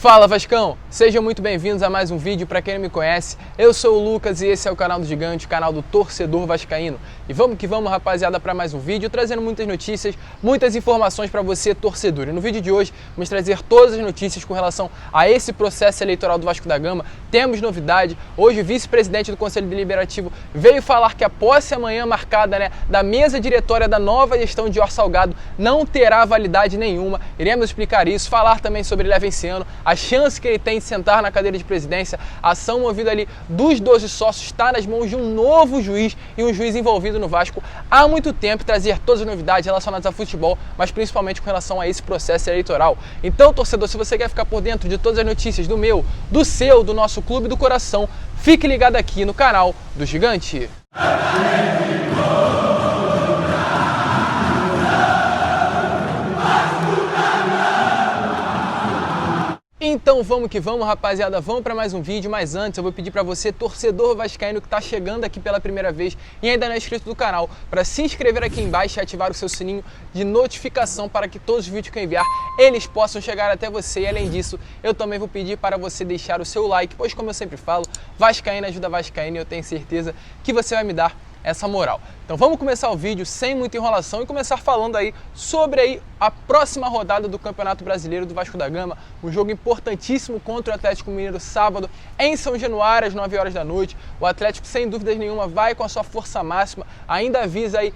Fala Vascão! Sejam muito bem-vindos a mais um vídeo. Para quem não me conhece, eu sou o Lucas e esse é o canal do Gigante, o canal do torcedor vascaíno. E vamos que vamos, rapaziada, para mais um vídeo, trazendo muitas notícias, muitas informações para você, torcedor. E no vídeo de hoje, vamos trazer todas as notícias com relação a esse processo eleitoral do Vasco da Gama. Temos novidade. Hoje o vice-presidente do Conselho Deliberativo veio falar que a posse amanhã marcada, da mesa diretória da nova gestão de Jorge Salgado não terá validade nenhuma. Iremos explicar isso, falar também sobre ele venciano, a chance que ele tem de sentar na cadeira de presidência. A ação movida ali dos 12 sócios está nas mãos de um novo juiz e um juiz envolvido no Vasco há muito tempo, trazer todas as novidades relacionadas a futebol, mas principalmente com relação a esse processo eleitoral. Então, torcedor, se você quer ficar por dentro de todas as notícias do meu, do seu, do nosso clube do coração, fique ligado aqui no canal do Gigante. Então vamos que vamos, rapaziada, vamos para mais um vídeo, mas antes eu vou pedir para você, torcedor vascaíno que está chegando aqui pela primeira vez e ainda não é inscrito do canal, para se inscrever aqui embaixo e ativar o seu sininho de notificação para que todos os vídeos que eu enviar, eles possam chegar até você. E além disso, eu também vou pedir para você deixar o seu like, pois como eu sempre falo, vascaíno ajuda vascaíno e eu tenho certeza que você vai me dar essa moral. Então vamos começar o vídeo sem muita enrolação e começar falando aí sobre a próxima rodada do Campeonato Brasileiro do Vasco da Gama, um jogo importantíssimo contra o Atlético Mineiro sábado em São Januário às 9 horas da noite. O Atlético sem dúvidas nenhuma vai com a sua força máxima, ainda visa aí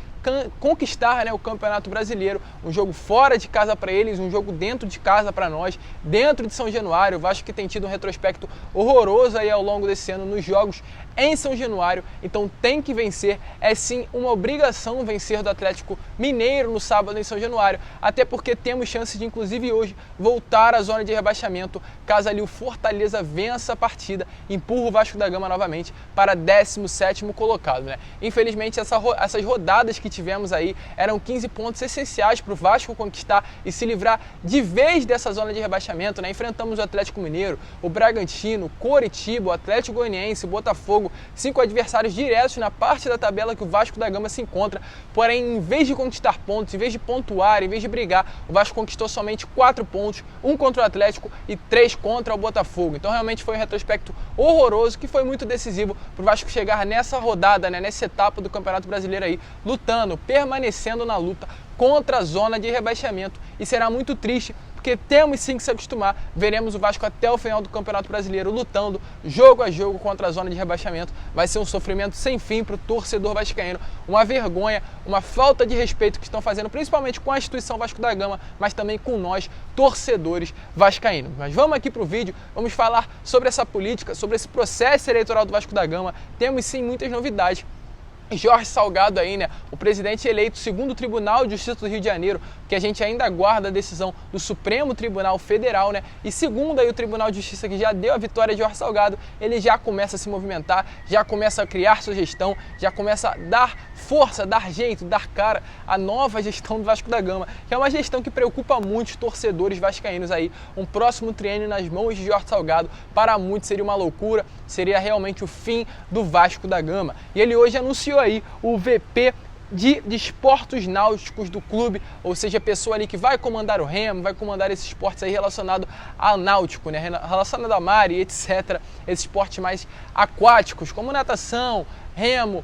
conquistar o Campeonato Brasileiro, um jogo fora de casa para eles, um jogo dentro de casa para nós, dentro de São Januário. O Vasco que tem tido um retrospecto horroroso aí ao longo desse ano nos jogos em São Januário, então tem que vencer, é sim uma obrigação vencer do Atlético Mineiro no sábado em São Januário, até porque temos chance de inclusive hoje voltar à zona de rebaixamento, caso ali o Fortaleza vença a partida, empurra o Vasco da Gama novamente para 17º colocado, Infelizmente essas rodadas que tivemos aí eram 15 pontos essenciais para o Vasco conquistar e se livrar de vez dessa zona de rebaixamento, Enfrentamos o Atlético Mineiro, o Bragantino, o Coritiba, o Atlético Goianiense, o Botafogo, 5 adversários diretos na parte da tabela que o Vasco da Gama se encontra, porém em vez de conquistar pontos, em vez de pontuar, em vez de brigar, o Vasco conquistou somente 4 pontos, 1 contra o Atlético e 3 contra o Botafogo. Então realmente foi um retrospecto horroroso que foi muito decisivo para o Vasco chegar nessa rodada, nessa etapa do Campeonato Brasileiro aí, lutando, permanecendo na luta contra a zona de rebaixamento, e será muito triste porque temos sim que se acostumar, veremos o Vasco até o final do Campeonato Brasileiro lutando jogo a jogo contra a zona de rebaixamento. Vai ser um sofrimento sem fim para o torcedor vascaíno, uma vergonha, uma falta de respeito que estão fazendo principalmente com a instituição Vasco da Gama, mas também com nós, torcedores vascaínos. Mas vamos aqui para o vídeo, vamos falar sobre essa política, sobre esse processo eleitoral do Vasco da Gama. Temos sim muitas novidades. Jorge Salgado aí, o presidente eleito segundo o Tribunal de Justiça do Rio de Janeiro, que a gente ainda aguarda a decisão do Supremo Tribunal Federal, e segundo aí o Tribunal de Justiça, que já deu a vitória de Jorge Salgado, ele já começa a se movimentar, já começa a criar sua gestão, já começa a dar força, dar jeito, dar cara à nova gestão do Vasco da Gama, que é uma gestão que preocupa muitos torcedores vascaínos aí. Um próximo triênio nas mãos de Jorge Salgado, para muitos seria uma loucura, seria realmente o fim do Vasco da Gama. E ele hoje anunciou aí o VP de desportos náuticos do clube, ou seja, a pessoa ali que vai comandar o remo, vai comandar esses esportes aí relacionado ao náutico, relacionado a mar e etc, esses esportes mais aquáticos, como natação, remo,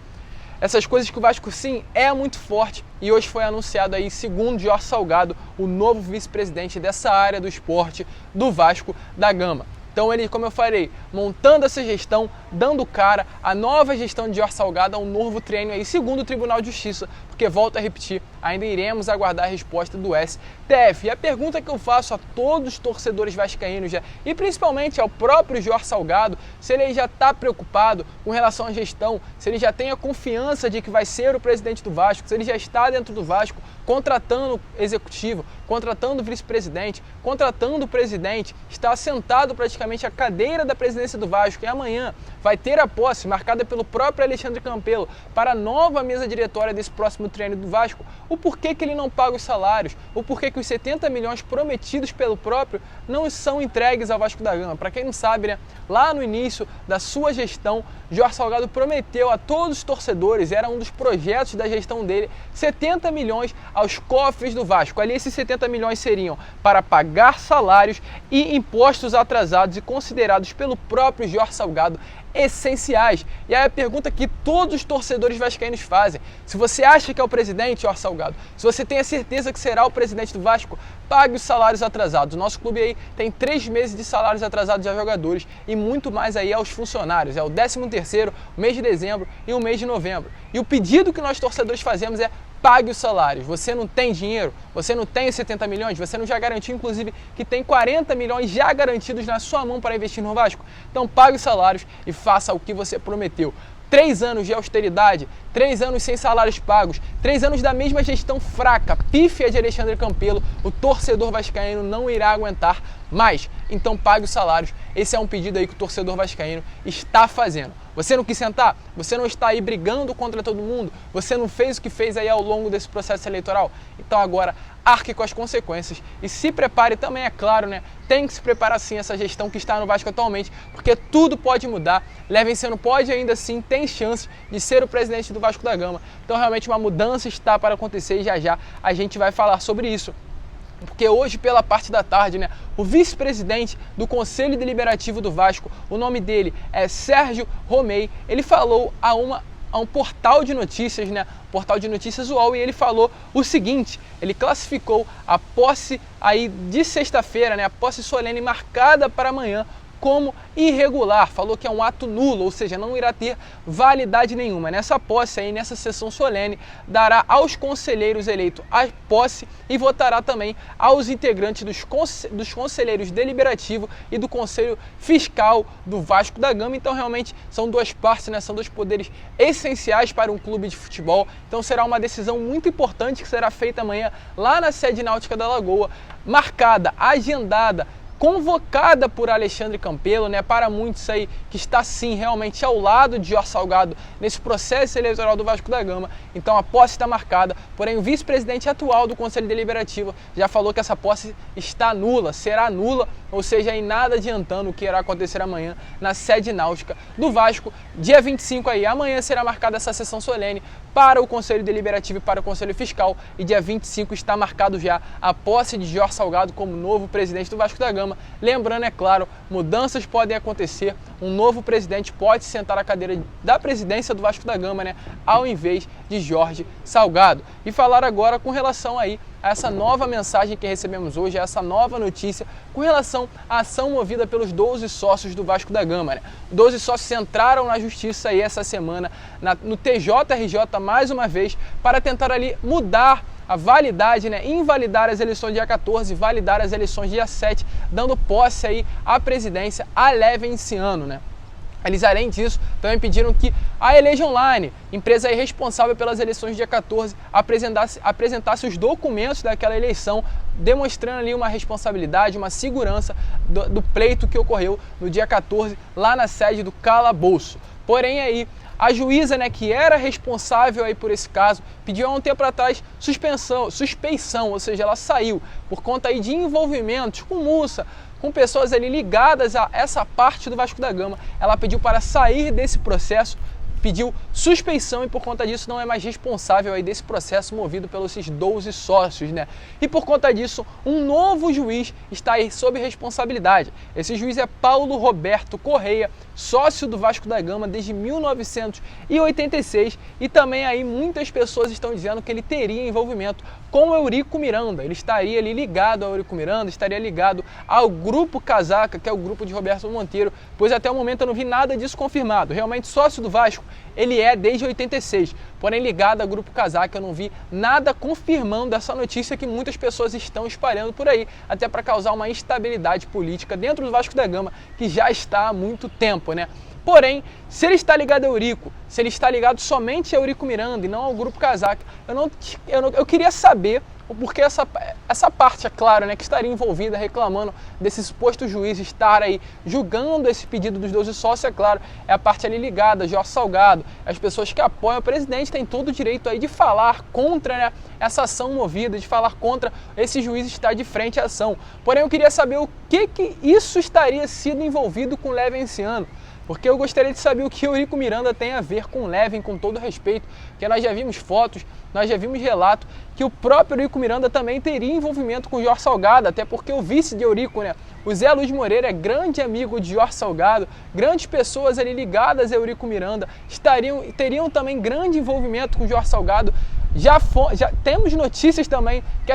essas coisas que o Vasco sim é muito forte. E hoje foi anunciado aí, segundo Jorge Salgado, o novo vice-presidente dessa área do esporte do Vasco da Gama. Então ele, como eu falei, montando essa gestão, dando cara à nova gestão de Jorge Salgado, a um novo triênio aí, segundo o Tribunal de Justiça, porque, volto a repetir, ainda iremos aguardar a resposta do STF. E a pergunta que eu faço a todos os torcedores vascaínos e principalmente ao próprio Jorge Salgado, se ele já está preocupado com relação à gestão, se ele já tem a confiança de que vai ser o presidente do Vasco, se ele já está dentro do Vasco, contratando o executivo, contratando o vice-presidente, contratando o presidente, está sentado praticamente à cadeira da presidência do Vasco, e amanhã vai ter a posse marcada pelo próprio Alexandre Campelo para a nova mesa diretória desse próximo triênio do Vasco. O porquê que ele não paga os salários, o porquê que os 70 milhões prometidos pelo próprio não são entregues ao Vasco da Gama. Para quem não sabe, lá no início da sua gestão, Jorge Salgado prometeu a todos os torcedores, era um dos projetos da gestão dele, 70 milhões aos cofres do Vasco. Ali esses 70 70 milhões seriam para pagar salários e impostos atrasados e considerados pelo próprio Jorge Salgado essenciais. E aí a pergunta que todos os torcedores vascaínos fazem: se você acha que é o presidente Jorge Salgado, se você tem a certeza que será o presidente do Vasco, pague os salários atrasados. O nosso clube aí tem 3 meses de salários atrasados aos jogadores e muito mais aí aos funcionários. É o 13º, mês de dezembro e o mês de novembro. E o pedido que nós torcedores fazemos é: pague os salários. Você não tem dinheiro, você não tem 70 milhões, você não já garantiu, inclusive, que tem 40 milhões já garantidos na sua mão para investir no Vasco? Então pague os salários e faça o que você prometeu. 3 anos de austeridade, 3 anos sem salários pagos, 3 anos da mesma gestão fraca, pífia de Alexandre Campelo, o torcedor vascaíno não irá aguentar mais. Então pague os salários. Esse é um pedido aí que o torcedor vascaíno está fazendo. Você não quis sentar? Você não está aí brigando contra todo mundo? Você não fez o que fez aí ao longo desse processo eleitoral? Então agora arque com as consequências e se prepare também, é claro, né? Tem que se preparar sim essa gestão que está no Vasco atualmente, porque tudo pode mudar. Levenciano pode ainda assim, tem chance de ser o presidente do Vasco da Gama. Então realmente uma mudança está para acontecer e já a gente vai falar sobre isso. Porque hoje, pela parte da tarde, né, o vice-presidente do Conselho Deliberativo do Vasco, o nome dele é Sérgio Romei, ele falou a um portal de notícias, né, portal de notícias UOL, e ele falou o seguinte: ele classificou a posse aí de sexta-feira, né, a posse solene marcada para amanhã, como irregular. Falou que é um ato nulo, ou seja, não irá ter validade nenhuma. Nessa posse aí, nessa sessão solene, dará aos conselheiros eleitos a posse e votará também aos integrantes dos conselheiros deliberativos e do Conselho Fiscal do Vasco da Gama. Então realmente são duas partes, né? São dois poderes essenciais para um clube de futebol. Então será uma decisão muito importante que será feita amanhã lá na sede náutica da Lagoa, marcada, agendada, convocada por Alexandre Campelo, né, para muitos aí que está sim realmente ao lado de Jorge Salgado nesse processo eleitoral do Vasco da Gama. Então a posse está marcada, porém o vice-presidente atual do Conselho Deliberativo já falou que essa posse está nula, será nula, ou seja, em nada adiantando o que irá acontecer amanhã na sede náutica do Vasco. Dia 25 aí, amanhã será marcada essa sessão solene para o Conselho Deliberativo e para o Conselho Fiscal, e dia 25 está marcado já a posse de Jorge Salgado como novo presidente do Vasco da Gama. Lembrando, é claro, mudanças podem acontecer, um novo presidente pode sentar à cadeira da presidência do Vasco da Gama, né, ao invés de Jorge Salgado. E falar agora com relação aí a essa nova mensagem que recebemos hoje, a essa nova notícia com relação à ação movida pelos 12 sócios do Vasco da Gama, né? 12 sócios entraram na justiça aí essa semana, no TJRJ mais uma vez, para tentar ali mudar a validade, né, invalidar as eleições dia 14, validar as eleições dia 7, dando posse aí à presidência a Levenciano, né? Eles, além disso, também pediram que a Elege Online, empresa aí responsável pelas eleições dia 14, apresentasse os documentos daquela eleição, demonstrando ali uma responsabilidade, uma segurança do pleito que ocorreu no dia 14, lá na sede do Calabouço. Porém, aí, a juíza, né, que era responsável aí por esse caso, pediu há um tempo atrás suspeição, ou seja, ela saiu por conta aí de envolvimentos com Mussa, com pessoas ali ligadas a essa parte do Vasco da Gama. Ela pediu para sair desse processo, pediu suspeição e por conta disso não é mais responsável aí desse processo movido pelos esses 12 sócios, né? E por conta disso, um novo juiz está aí sob responsabilidade. Esse juiz é Paulo Roberto Correia, sócio do Vasco da Gama desde 1986, e também aí muitas pessoas estão dizendo que ele teria envolvimento com o Eurico Miranda. Ele estaria ali ligado ao Eurico Miranda, estaria ligado ao Grupo Casaca, que é o grupo de Roberto Monteiro, pois até o momento eu não vi nada disso confirmado. Realmente sócio do Vasco ele é desde 86, porém ligado ao Grupo Casaca eu não vi nada confirmando essa notícia que muitas pessoas estão espalhando por aí, até para causar uma instabilidade política dentro do Vasco da Gama, que já está há muito tempo, né? Porém, se ele está ligado ao Eurico, se ele está ligado somente ao Eurico Miranda e não ao Grupo Casaca, eu queria saber o porquê essa parte, é claro, né, que estaria envolvida reclamando desse suposto juiz estar aí julgando esse pedido dos 12 sócios, é claro, é a parte ali ligada, Jorge Salgado, as pessoas que apoiam o presidente têm todo o direito aí de falar contra, né, essa ação movida, de falar contra esse juiz estar de frente à ação. Porém, eu queria saber o que isso estaria sido envolvido com Levenciano. porque eu gostaria de saber o que o Eurico Miranda tem a ver com o Levin, com todo respeito, porque nós já vimos fotos, nós já vimos relato que o próprio Eurico Miranda também teria envolvimento com o Jorge Salgado, até porque o vice de Eurico, né, o Zé Luiz Moreira, é grande amigo de Jorge Salgado, grandes pessoas ali ligadas a Eurico Miranda teriam também grande envolvimento com o Jorge Salgado. Já temos notícias também que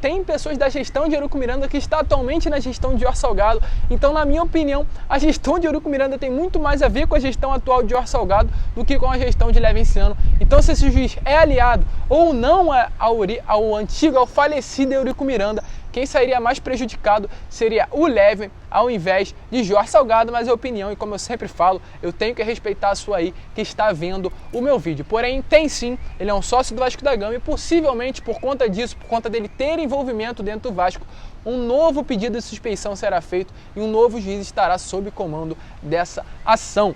tem pessoas da gestão de Eurico Miranda que está atualmente na gestão de Jorge Salgado. Então, na minha opinião, a gestão de Eurico Miranda tem muito mais a ver com a gestão atual de Jorge Salgado do que com a gestão de Levinciano. Então, se esse juiz é aliado ou não ao falecido Eurico Miranda, quem sairia mais prejudicado seria o Levin ao invés de Jorge Salgado, mas é opinião, e como eu sempre falo, eu tenho que respeitar a sua aí que está vendo o meu vídeo. Porém, tem sim, ele é um sócio do Vasco da Gama e possivelmente por conta disso, por conta dele ter envolvimento dentro do Vasco, um novo pedido de suspeição será feito e um novo juiz estará sob comando dessa ação.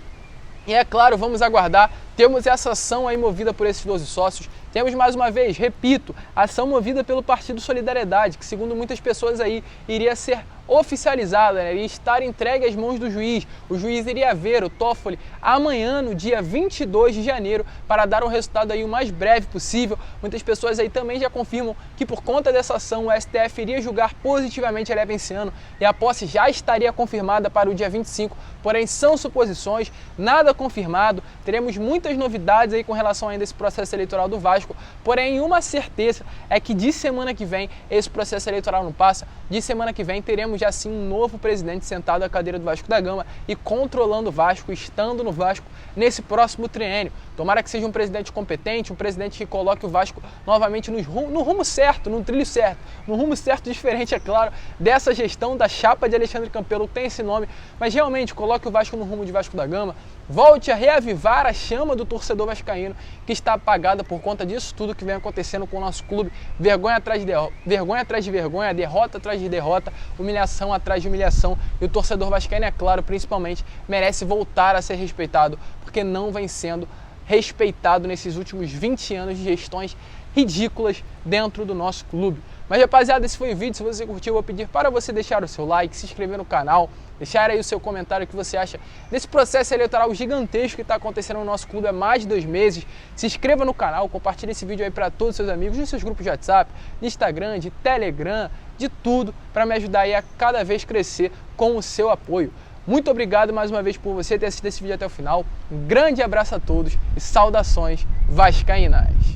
E é claro, vamos aguardar, temos essa ação aí movida por esses 12 sócios, temos mais uma vez, repito, ação movida pelo Partido Solidariedade, que segundo muitas pessoas aí, iria ser oficializada, né? Iria estar entregue às mãos do juiz. O juiz iria ver o Toffoli amanhã, no dia 22 de janeiro, para dar um resultado aí o mais breve possível. Muitas pessoas aí também já confirmam que por conta dessa ação o STF iria julgar positivamente a Levinciano e a posse já estaria confirmada para o dia 25, porém são suposições, nada confirmado. Teremos muitas novidades aí com relação ainda a esse processo eleitoral do Vasco, porém uma certeza é que de semana que vem esse processo eleitoral não passa, de semana que vem teremos já sim um novo presidente sentado à cadeira do Vasco da Gama e controlando o Vasco, estando no Vasco nesse próximo triênio. Tomara que seja um presidente competente, um presidente que coloque o Vasco novamente no rumo certo, no trilho certo, no rumo certo diferente, é claro, dessa gestão da chapa de Alexandre Campelo, tem esse nome, mas realmente coloque o Vasco no rumo de Vasco da Gama, volte a reavivar a chama do torcedor vascaíno que está apagada por conta disso tudo que vem acontecendo com o nosso clube, vergonha atrás de vergonha, derrota atrás de derrota, humilhação atrás de humilhação, e o torcedor vascaíno, é claro, principalmente, merece voltar a ser respeitado, porque não vem sendo respeitado nesses últimos 20 anos de gestões ridículas dentro do nosso clube. Mas rapaziada, esse foi o vídeo, se você curtiu eu vou pedir para você deixar o seu like, se inscrever no canal, deixar aí o seu comentário o que você acha desse processo eleitoral gigantesco que está acontecendo no nosso clube há mais de 2 meses. Se inscreva no canal, compartilhe esse vídeo aí para todos os seus amigos, nos seus grupos de WhatsApp, de Instagram, de Telegram, de tudo, para me ajudar aí a cada vez crescer com o seu apoio. Muito obrigado mais uma vez por você ter assistido esse vídeo até o final. Um grande abraço a todos e saudações vascaínas!